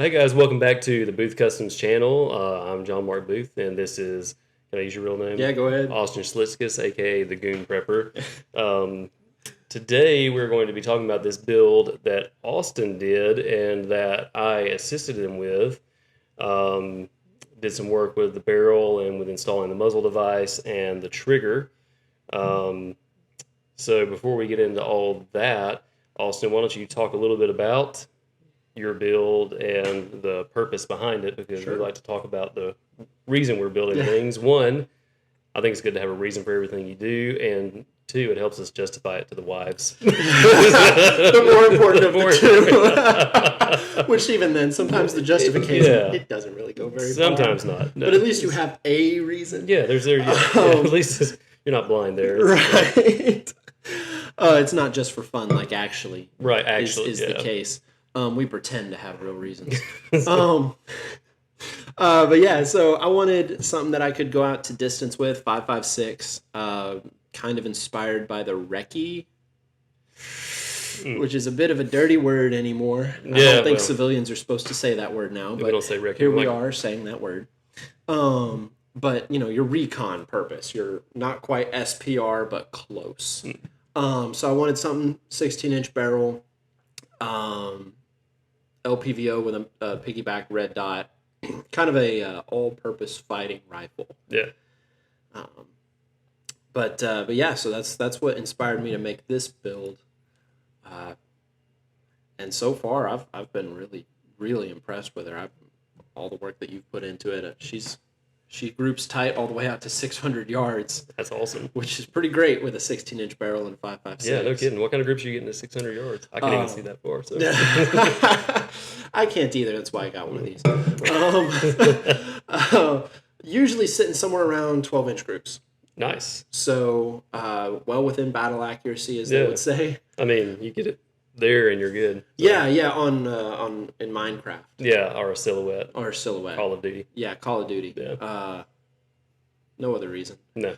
Hey guys, welcome back to the Booth Customs channel. I'm John Mark Booth, and this is, can I use your real name? Yeah, go ahead. Austin Schlitzkis, aka the Goon Prepper. Today we're going to be talking about this build that Austin did and that I assisted him with. Did some work with the barrel and with installing the muzzle device and the trigger. So before we get into all that, Austin, why don't you talk a little bit about your build and the purpose behind it, because we like to talk about the reason we're building things. One, I think it's good to have a reason for everything you do, and two, it helps us justify it to the wives. The more important of the two. Which even then, sometimes the justification, it doesn't really go very far. Sometimes not. No. But at least you have a reason. Yeah, at least you're not blind there. Right. It's not just for fun, like actually. Right, actually. Is the case. We pretend to have real reasons. But yeah, so I wanted something that I could go out to distance with, 5.56, kind of inspired by the RECCE, which is a bit of a dirty word anymore. I don't think civilians are supposed to say that word now, but we don't say RECCE. Here we are saying that word. But, you know, your recon purpose, you're not quite SPR, but close. So I wanted something 16-inch barrel, LPVO with a piggyback red dot, kind of a all-purpose fighting rifle. Yeah. But yeah, so that's what inspired me to make this build. And so far, I've been really, really impressed with her. All the work that you've put into it. She groups tight all the way out to 600 yards. That's awesome. Which is pretty great with a 16-inch barrel and 5.56. Yeah, no kidding. What kind of groups are you getting to 600 yards? I can't even see that far. So. I can't either. That's why I got one of these. Usually sitting somewhere around 12-inch groups. Nice. So well within battle accuracy, as they would say. I mean, you get it there and you're good. So. Yeah, on in Minecraft. Yeah, or a silhouette. Call of Duty. Yeah, Call of Duty. Yeah. No other reason. No.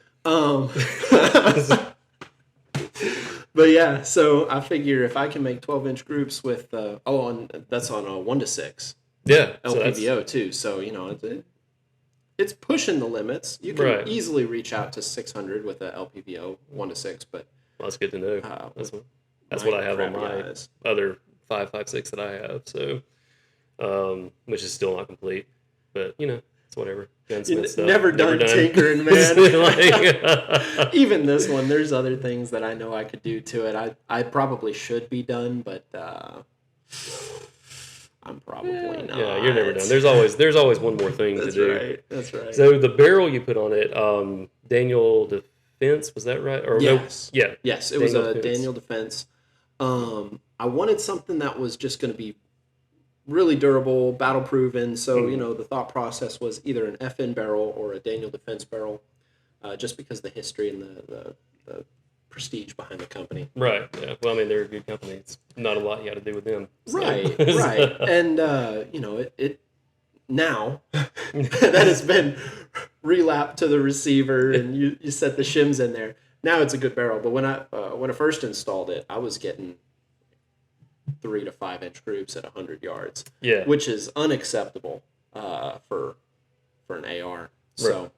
But yeah, so I figure if I can make 12-inch groups with that's on a 1 to 6. Yeah. LPVO too. So you know it's pushing the limits. You can easily reach out to 600 with a LPVO 1 to 6, but that's good to know. That's what I have on my other 5.56 that I have. So, which is still not complete, but you know, it's whatever. Gunsmith stuff. Never done tinkering, man. Even this one, there's other things that I know I could do to it. I probably should be done, but I'm probably not. Yeah, you're never done. There's always one more thing to do. That's right. So the barrel you put on it, Daniel Defense, was that right? Or yes. No? Yeah. Yes, it was a Daniel Defense. I wanted something that was just going to be really durable, battle proven. So, you know, the thought process was either an FN barrel or a Daniel Defense barrel, just because of the history and the prestige behind the company. Right. Yeah. Well, I mean, they're a good company. It's not a lot you got to do with them. So. Right. And, you know, it now that has been relapped to the receiver and you set the shims in there. Now it's a good barrel, but when I first installed it, I was getting 3 to 5 inch groups at 100 yards. Yeah, which is unacceptable for an AR. So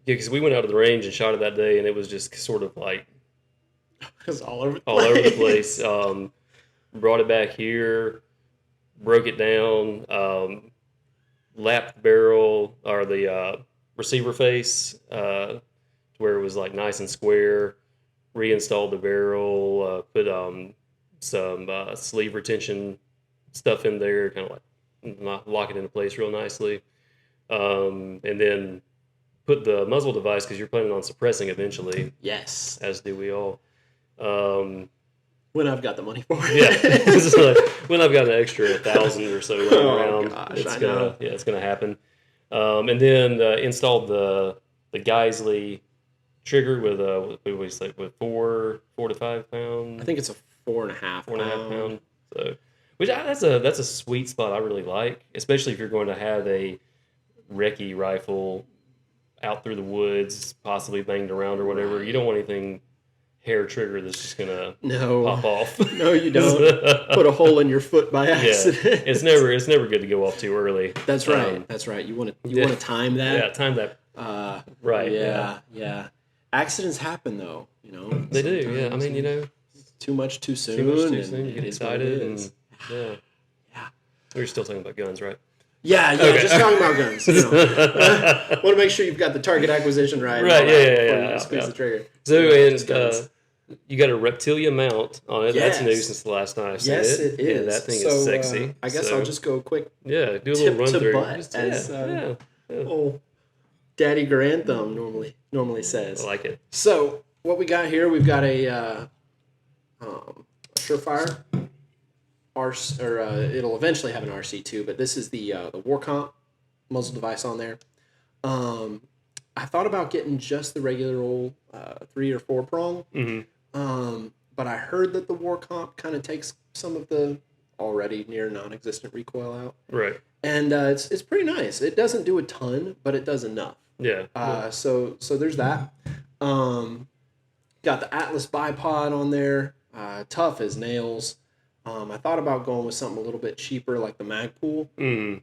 because we went out to the range and shot it that day, and it was just sort of like it was all over the place. Brought it back here, broke it down, lapped the barrel or the receiver face. Where it was like nice and square, reinstalled the barrel, put some sleeve retention stuff in there, kind of like lock it into place real nicely, and then put the muzzle device, because you're planning on suppressing eventually. Yes, as do we all. When I've got the money for it. Yeah, like when I've got an extra 1,000 or so around, gosh, it's gonna happen. And then installed the Geisley trigger with with 4 to 5 pound. I think it's a 4.5 pound. So, which that's a sweet spot I really like, especially if you're going to have a recce rifle out through the woods, possibly banged around or whatever. You don't want anything hair trigger that's just gonna No. pop off. No, you don't. Put a hole in your foot by accident. It's never good to go off too early. That's right. That's right. You want to time that. Yeah, time that. Right. Yeah. Accidents happen though. They do. Yeah. I mean, too much too soon. You get excited and yeah. We're still talking about guns, right? Yeah, just talking about guns. Want to make sure you've got the target acquisition right. Right, yeah. Squeeze the trigger. So, and you got a Reptilia mount on it. Yes. That's new since the last time I've seen it. Yes, it is. Yeah, that thing is sexy. I guess I'll just go quick. Yeah, do a little run through. Butt, as old Daddy Grantham normally says. I like it. So, what we got here, we've got a Surefire. It'll eventually have an RC2, but this is the War Comp muzzle device on there. I thought about getting just the regular old 3 or 4 prong, but I heard that the War Comp kind of takes some of the already near non-existent recoil out. Right. And it's pretty nice. It doesn't do a ton, but it does enough. Yeah. So there's that. Got the Atlas bipod on there. Tough as nails. I thought about going with something a little bit cheaper like the Magpul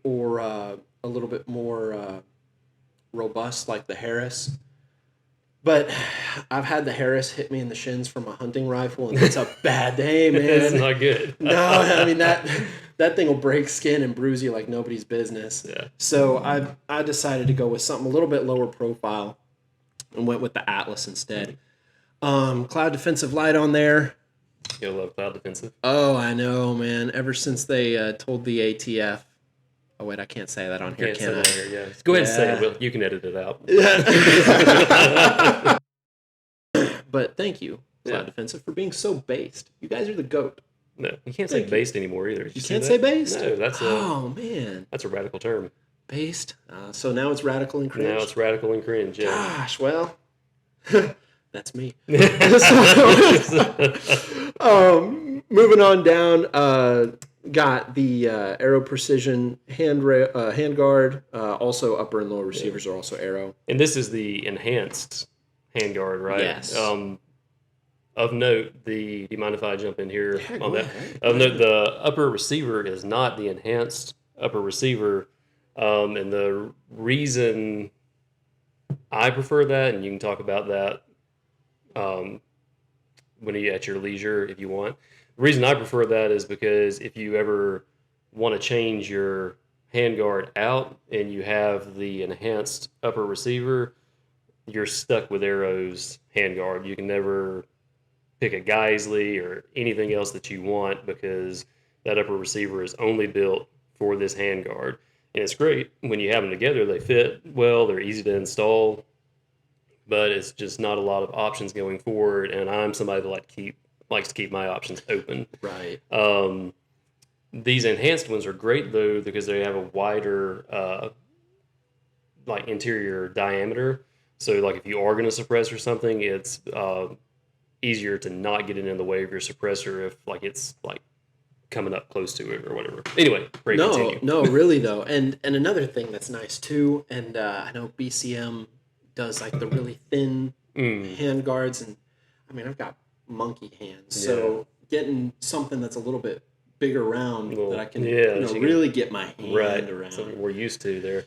or a little bit more robust like the Harris. But I've had the Harris hit me in the shins from a hunting rifle, and it's a bad day, man. It's not good. No, I mean, that thing will break skin and bruise you like nobody's business. Yeah. So I decided to go with something a little bit lower profile and went with the Atlas instead. Cloud defensive light on there. You'll love cloud defensive. Oh, I know, man. Ever since they told the ATF. Oh, wait, I can't say that on here, can I? Yeah. Go ahead and say it. Will. You can edit it out. But thank you, Cloud Defensive, for being so based. You guys are the GOAT. No, you can't say based anymore either. You can't say based? No, that's a radical term. Based? So now it's radical and cringe? Now it's radical and cringe, yeah. Gosh, well... That's me. Moving on down, got the Aero Precision handguard. Also, upper and lower receivers are also Aero. And this is the enhanced handguard, right? Yes. Of note, do you mind if I jump in here on that? Ahead. Of note, the upper receiver is not the enhanced upper receiver. And the reason I prefer that, and you can talk about that when you at your leisure if you want. The reason I prefer that is because if you ever want to change your handguard out and you have the enhanced upper receiver, you're stuck with Aero's handguard. You can never pick a Geisley or anything else that you want because that upper receiver is only built for this handguard. And it's great when you have them together. They fit well. They're easy to install. But it's just not a lot of options going forward, and I'm somebody that likes to keep my options open. Right. These enhanced ones are great though because they have a wider interior diameter. So like if you are going to suppress or something, it's easier to not get it in the way of your suppressor if it's coming up close to it or whatever. Anyway, continue. No, really though, and another thing that's nice too, and I know BCM does the really thin hand guards, and I mean I've got monkey hands, so getting something that's a little bit bigger round that I can really get my hand around. Something we're used to there.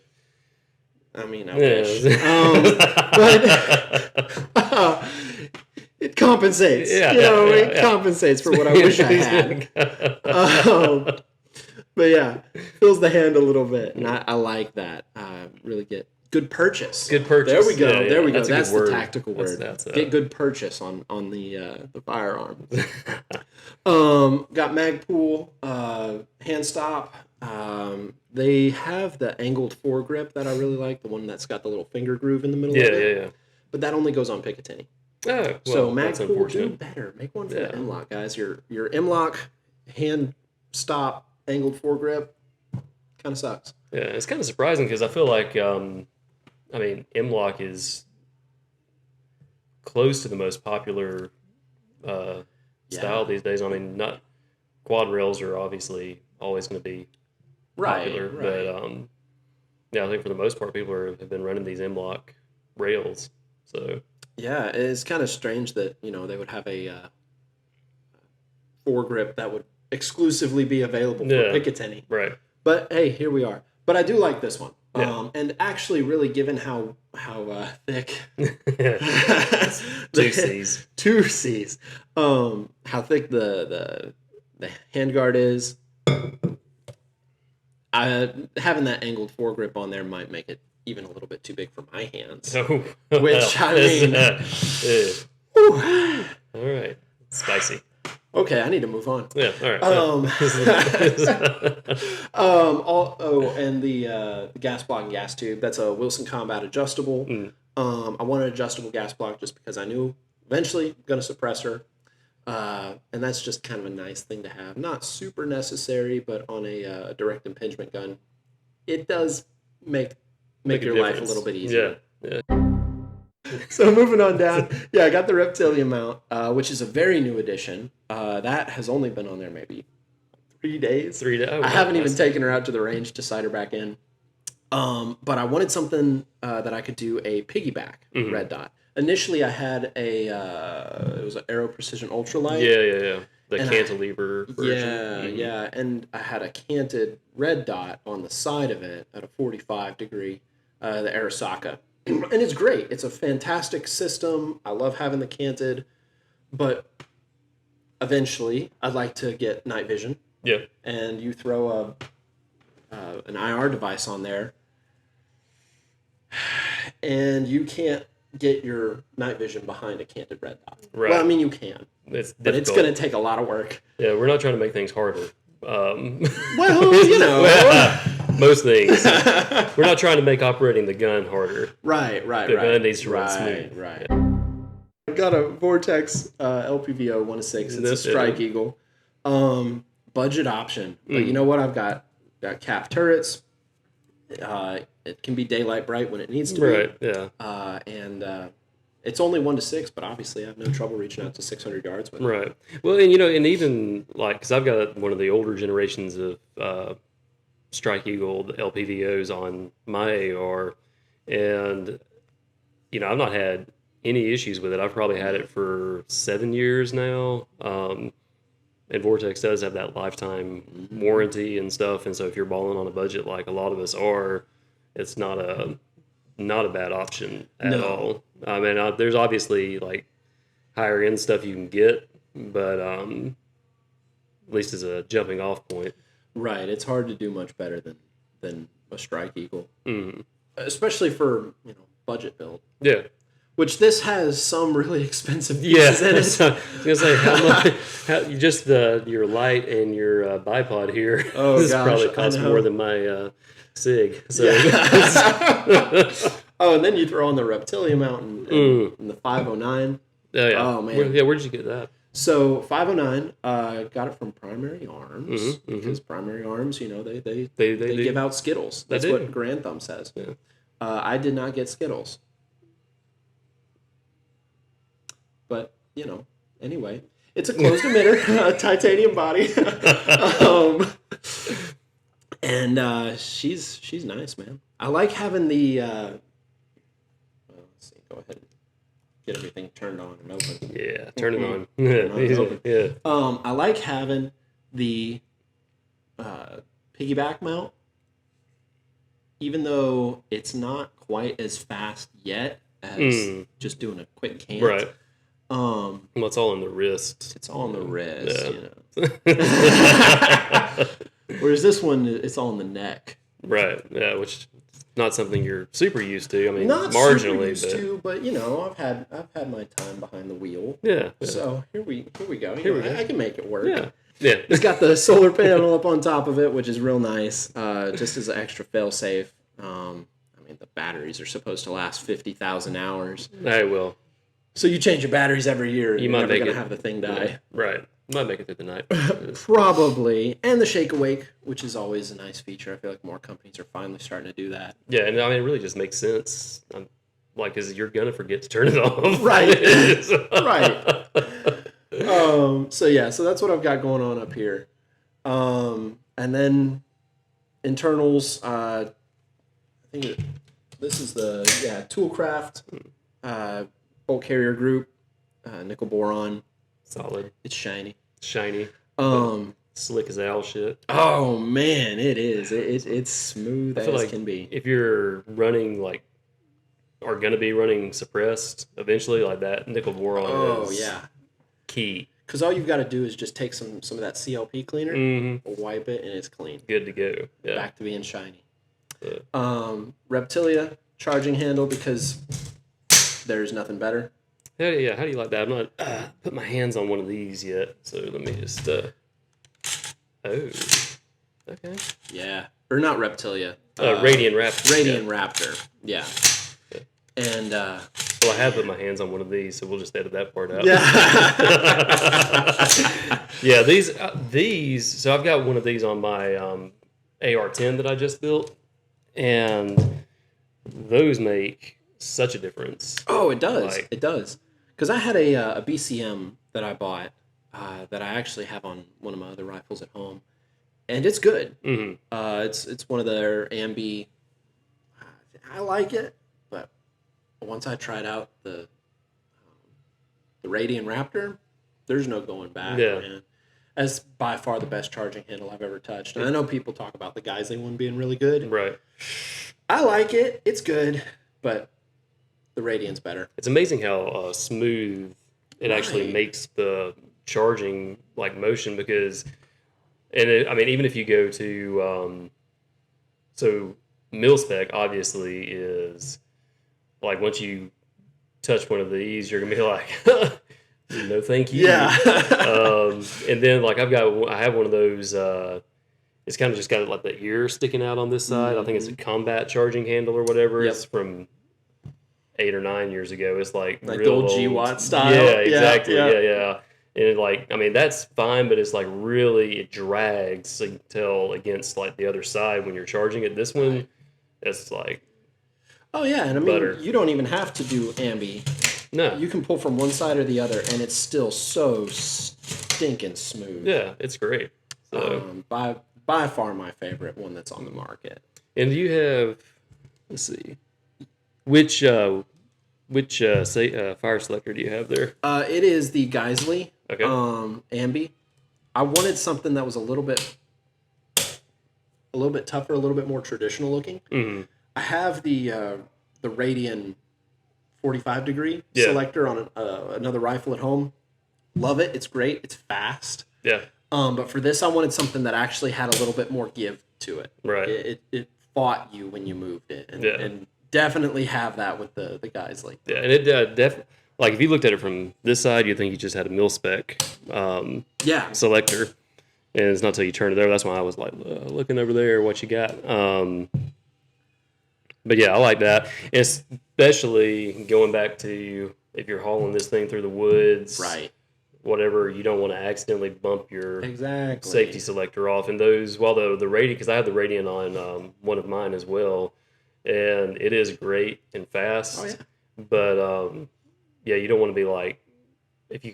I mean, I wish, but it compensates. It compensates for what I wish I had. But yeah, fills the hand a little bit, and I like that. Really get. Good purchase. Good purchase. There we go. Yeah, there we go. That's the tactical word. That's Get good purchase on the firearm. Got Magpul hand stop. They have the angled foregrip that I really like. The one that's got the little finger groove in the middle of it. Yeah. But that only goes on Picatinny. Oh, well, so Magpul, do better. Make one for the M-Lock, guys. Your M-Lock hand stop angled foregrip kind of sucks. Yeah, it's kind of surprising because I feel like M-Lock is close to the most popular style these days. I mean, not quad rails are obviously always going to be popular, but I think for the most part, people have been running these M-Lock rails. So Yeah, it's kind of strange that they would have a foregrip that would exclusively be available for Yeah. Picatinny. Right. But hey, here we are. But I do like this one. Yeah. And actually, really, given how thick Two C's. 2 C's, how thick the handguard is, having that angled foregrip on there might make it even a little bit too big for my hands. Oh, Which, I mean, all right, spicy. Okay, I need to move on. Yeah, all right. And the gas block and gas tube, that's a Wilson Combat adjustable. I wanted an adjustable gas block just because I knew eventually I'm going to suppress her. And that's just kind of a nice thing to have. Not super necessary, but on a direct impingement gun, it does make your life a little bit easier. Yeah. So moving on down, I got the Reptilian mount, which is a very new addition. That has only been on there maybe 3 days. 3 days. Oh, I haven't even taken her out to the range to sight her back in. But I wanted something that I could do a piggyback red dot. Initially, I had it was an Aero Precision Ultralight. Yeah. The cantilever version. Yeah. And I had a canted red dot on the side of it at a 45 degree, the Arasaka. And it's great. It's a fantastic system. I love having the canted, but eventually I'd like to get night vision. Yeah. And you throw an IR device on there, and you can't get your night vision behind a canted red dot. Right. Well, I mean, you can. It's difficult. But it's going to take a lot of work. Yeah, we're not trying to make things harder. Well, most things. We're not trying to make operating the gun harder. Right. The gun needs to run smooth. Right. I've got a Vortex LPVO 1-6. It's a Strike Eagle. Budget option. But you know what? I've got cap turrets. It can be daylight bright when it needs to be. Right, yeah. And it's only 1-6, but obviously I have no trouble reaching out to 600 yards with it. Right. Well, and and even because I've got one of the older generations of Strike Eagle, the LPVOs on my AR, and I've not had any issues with it. I've probably had it for 7 years now. And Vortex does have that lifetime warranty and stuff, and so if you're balling on a budget like a lot of us are, it's not a bad option at all. I mean, there's obviously like higher end stuff you can get, but at least as a jumping off point. Right. It's hard to do much better than a Strike Eagle, especially for budget build. Yeah. Which this has some really expensive pieces in it. I was gonna say how much? Just your light and your bipod here. Oh this gosh, probably costs more than my Sig. So. Oh, and then you throw on the Reptilian mount and the 509. Oh yeah. Oh man. Where did you get that? So 509, got it from Primary Arms because Primary Arms, they give out Skittles. That's what Grand Thumb says. Yeah. I did not get Skittles. But, anyway, it's a closed emitter, titanium body. And she's nice, man. I like having the, let's see, go ahead and get everything turned on and open. Yeah, turn it on. Yeah. I like having the piggyback mount, even though it's not quite as fast yet as just doing a quick cant. Right. Well, it's all on the wrist. It's all on the wrist, Yeah. Whereas this one, it's all on the neck. Right. Yeah, which is not something you're super used to. I mean, not marginally, super used to, but I've had my time behind the wheel. Yeah. So here we go. I can make it work. Yeah. Yeah. It's got the solar panel up on top of it, which is real nice. Just as an extra fail-safe. I mean, the batteries are supposed to last 50,000 hours. I will. So you change your batteries every year, and You you're might never going make to have the thing die. Yeah, right. Might make it through the night. Probably. And the Shake Awake, which is always a nice feature. I feel like more companies are finally starting to do that. Yeah, and I mean, it really just makes sense. Because you're going to forget to turn it off. Right. Right. So that's what I've got going on up here. And then internals, I think this is the Toolcraft bolt carrier group, nickel boron. Solid. It's shiny. Shiny. Slick as owl shit. Oh man, it is. It's smooth I feel as like can be. if you're running like, are gonna be running suppressed eventually, like that nickel boron is key. Because all you've got to do is just take some of that CLP cleaner, wipe it, and it's clean. Good to go. Yeah. Back to being shiny. Reptilia charging handle, because there's nothing better. How do you like that? I'm not put my hands on one of these yet, so let me just. Okay. Yeah, or not Reptilia. Radiant Raptor. Radiant Raptor. Yeah. And well, I have put my hands on one of these, so we'll just edit that part out. Yeah. Yeah, these. So I've got one of these on my AR-10 that I just built, and those make such a difference. Oh, it does. It does. Because I had a BCM that I bought that I actually have on one of my other rifles at home, and it's good. Mm-hmm. It's one of their Ambi. I like it, but once I tried out the Radiant Raptor, there's no going back. Yeah. Man. That's by far the best charging handle I've ever touched. And I know people talk about the Geisley one being really good. Right. I like it. It's good, but the Radiant's better. It's amazing how smooth it actually makes the charging like motion, because, I mean, even if you go to, so mil spec obviously is like, once you touch one of these, you're gonna be like, no, thank you. Yeah. And then like I have one of those. It's kind of just got like the ear sticking out on this side. I think it's a combat charging handle or whatever. Yep. It's from 8 or 9 years ago. It's like the real old old G-Watt style. Yeah, exactly. Yeah. Yeah. And like, I mean, that's fine, but it's like really, it drags, so you can tell, against like the other side when you're charging it. This one, it's like, oh yeah, and I mean, you don't even have to do ambi. no, You can pull from one side or the other, and it's still so stinking smooth. yeah, it's great. So By far my favorite one that's on the market. and do you have, let's see, which fire selector do you have there? It is the Geisley Okay. ambi. I wanted something that was a little bit tougher, a little bit more traditional looking. Mm-hmm. I have the Radian 45 degree selector on another rifle at home. Love it. It's great. It's fast. Yeah. But for this, I wanted something that actually had a little bit more give to it. Right. It fought you when you moved it, and definitely have that with the Geisley. Yeah, and it like if you looked at it from this side, you'd think you just had a mil spec selector, and it's not until you turn it over. That's why I was like looking over there, what you got. But yeah, I like that, especially going back to if you're hauling this thing through the woods, right? Whatever, you don't want to accidentally bump your safety selector off. And those, while the Radiant, because I have the Radiant on one of mine as well, and it is great and fast. Oh, yeah. But yeah, you don't want to be like, if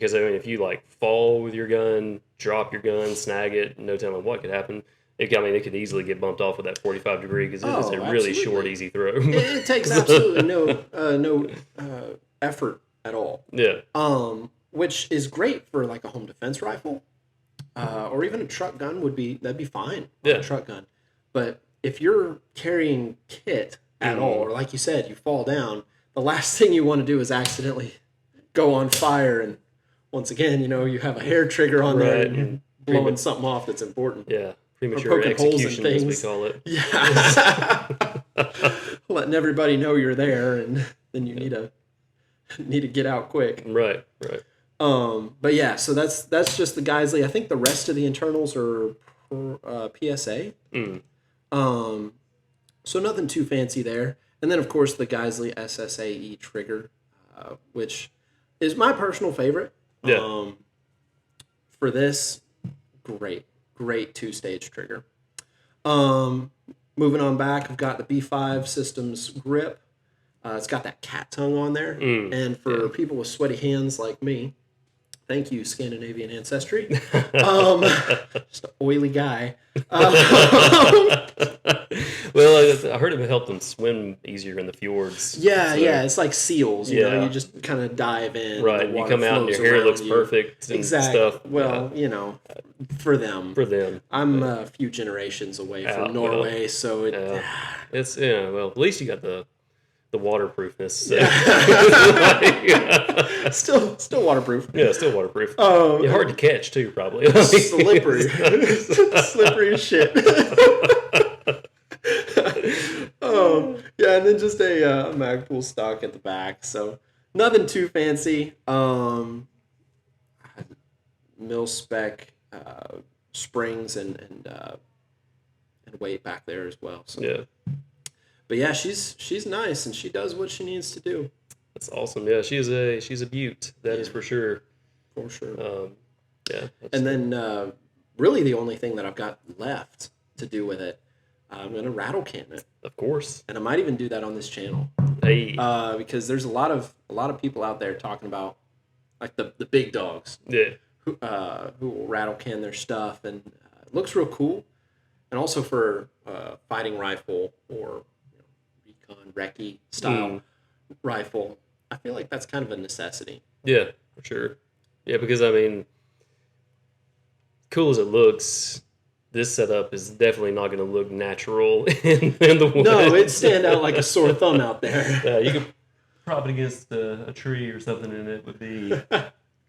you like fall with your gun, drop your gun, snag it, no telling what could happen. It could easily get bumped off with that 45 degree, because it is a really short, easy throw. It takes absolutely no effort at all. Yeah. Which is great for like a home defense rifle, or even a truck gun that'd be fine. Yeah. A truck gun, but if you're carrying kit at all, or like you said, you fall down, the last thing you want to do is accidentally go on fire, and once again, you have a hair trigger on there and blowing something off that's important. Yeah. Premature execution, as we call it. Yeah. Letting everybody know you're there, and then you need to get out quick. Right. But yeah, so that's just the Geisley. I think the rest of the internals are PSA. So nothing too fancy there. And then of course the Geisley SSAE trigger, which is my personal favorite. Yeah. For this, great 2-stage trigger. Moving on back, I've got the B5 Systems grip. It's got that cat tongue on there. And for people with sweaty hands like me, Thank you, Scandinavian ancestry. Just an oily guy. Well, I heard it helped them swim easier in the fjords. Yeah, so, yeah, it's like seals. You know, Yeah. you just kind of dive in. Right, and the you water come out and your flows hair around looks you. perfect and Exactly. stuff. Well, you know, for them. For them. I'm a few generations away from Norway, so it. It's well, at least you got the waterproofness. So. Still waterproof. Yeah, still waterproof. Oh, yeah, hard to catch too, probably. Slippery, slippery as shit. Yeah, and then just a Magpul stock at the back, so nothing too fancy. Mil spec springs and weight back there as well. So. Yeah. But yeah, she's nice and she does what she needs to do. That's awesome. Yeah, she's a beaut. That is for sure. For sure. Yeah. And then really the only thing that I've got left to do with it, I'm gonna rattle can it. Of course. And I might even do that on this channel. Hey. Because there's a lot of people out there talking about like the big dogs. Yeah. Who will rattle can their stuff, and it looks real cool. And also for fighting rifle or recon recce style rifle, I feel like that's kind of a necessity. Yeah, for sure. Yeah, because I mean, cool as it looks, this setup is definitely not going to look natural in the woods. No, it'd stand out like a sore thumb out there. Yeah, you could prop it against a tree or something, and it would be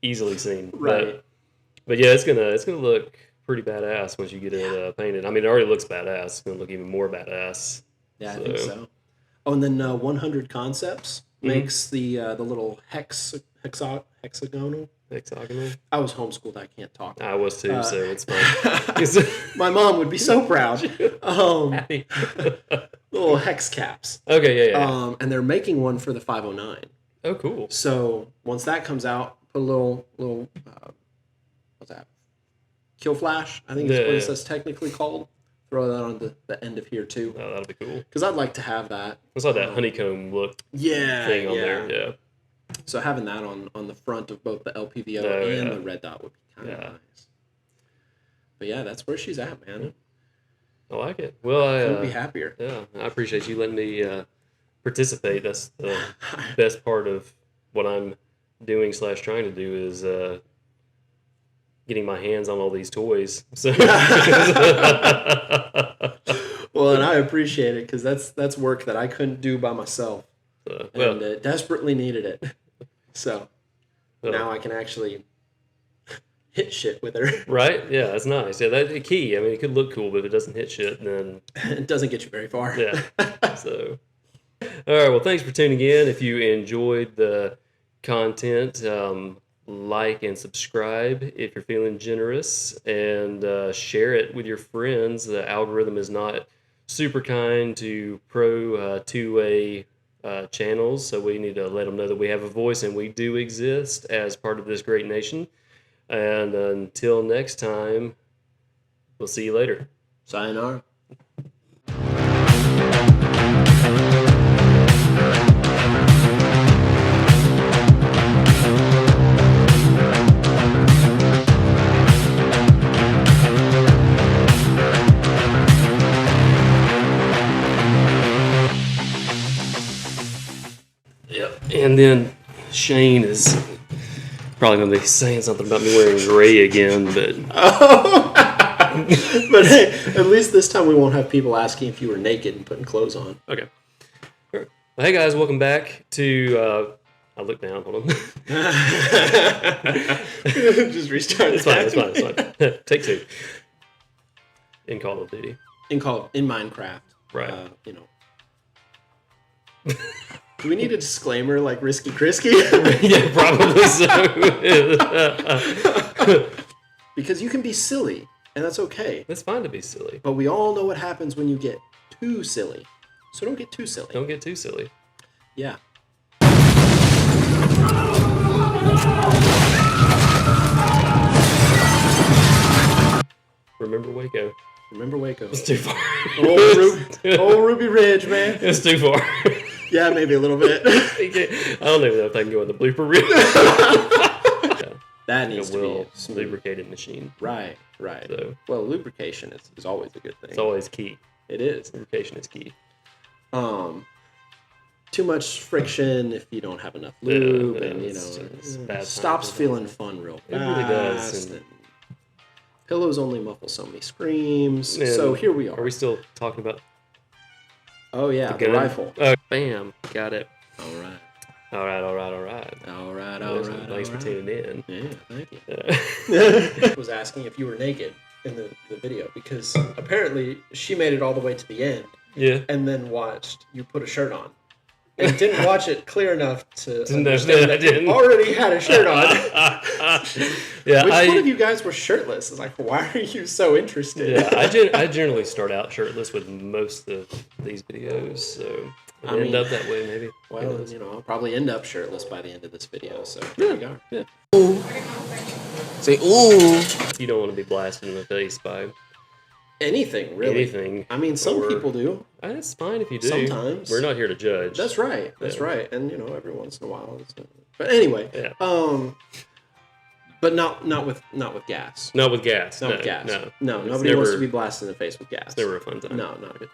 easily seen. Right. But yeah, it's gonna look pretty badass once you get it painted. I mean, it already looks badass. It's gonna look even more badass. Yeah, I think so. Oh, and then 100 Concepts makes the little hexagonal. Hexagonal. I was homeschooled. I can't talk. I was too, so it's fine. My mom would be so proud. Happy. Little hex caps. Okay, yeah. And they're making one for the 509. Oh, cool. So once that comes out, put a little what's that? Kill flash, I think is what it's technically called. Throw that on the end of here too. Oh, that'll be cool. Because I'd like to have that. It's like that honeycomb look thing on there. Yeah. So having that on the front of both the LPVO and the red dot would be kind of nice. But yeah, that's where she's at, man. I like it. Well, I couldn't be happier. Yeah, I appreciate you letting me participate. That's the best part of what I'm doing / trying to do is getting my hands on all these toys. So. Well, and I appreciate it because that's work that I couldn't do by myself, and desperately needed it. So now I can actually hit shit with her. Right? Yeah, that's nice. Yeah, that's the key. I mean, it could look cool, but if it doesn't hit shit, then it doesn't get you very far. Yeah. So, all right. Well, thanks for tuning in. If you enjoyed the content, like and subscribe if you're feeling generous, and share it with your friends. The algorithm is not super kind to pro two-way channels, so we need to let them know that we have a voice and we do exist as part of this great nation. And until next time, we'll see you later. Sayonara. And then Shane is probably going to be saying something about me wearing gray again, but... But hey, at least this time we won't have people asking if you were naked and putting clothes on. Okay. All right. Well, hey guys, welcome back to... I look down, hold on. Just restart. It's fine. Take two. In Call of Duty. In Minecraft. Right. Do we need a disclaimer like Risky Crisky? Yeah, probably so. Because you can be silly, and that's okay. It's fine to be silly. But we all know what happens when you get too silly. So don't get too silly. Don't get too silly. Yeah. Remember Waco. Remember Waco. It's too far. Old Ruby Ridge, man. It's too far. Yeah, maybe a little bit. I don't even know if I can go in the blooper reel. Yeah. That like needs a to be well smooth. lubricated machine. Right. So Well, lubrication is always a good thing. it's always key. It is. Lubrication is key. Too much friction if you don't have enough lube, and it's bad stops times. feeling fun real fast. It really does. And pillows only muffle so many screams. And So here we are. Are we still talking about? Oh yeah, the gun? rifle. Oh, bam! Got it. All right. Thanks for tuning in. Yeah, thank you. I was asking if you were naked in the video because apparently she made it all the way to the end. Yeah. And then watched you put a shirt on. And didn't watch it clear enough to Didn't understand that you already had a shirt on. Yeah. Which one of you guys were shirtless? It's like, why are you so interested? Yeah, I generally start out shirtless with most of these videos, so I end up that way maybe. Well, I'll probably end up shirtless by the end of this video, so here we go. Yeah. Say, ooh. You don't want to be blasted in the face by Anything, really. anything. I mean, some people do. It's fine if you do. Sometimes. We're not here to judge. That's right. That's right. And, every once in a while. But anyway. Yeah. But not with gas. Not with gas. Not with gas. No. Nobody wants to be blasted in the face with gas. It's never a fun time. No, not a good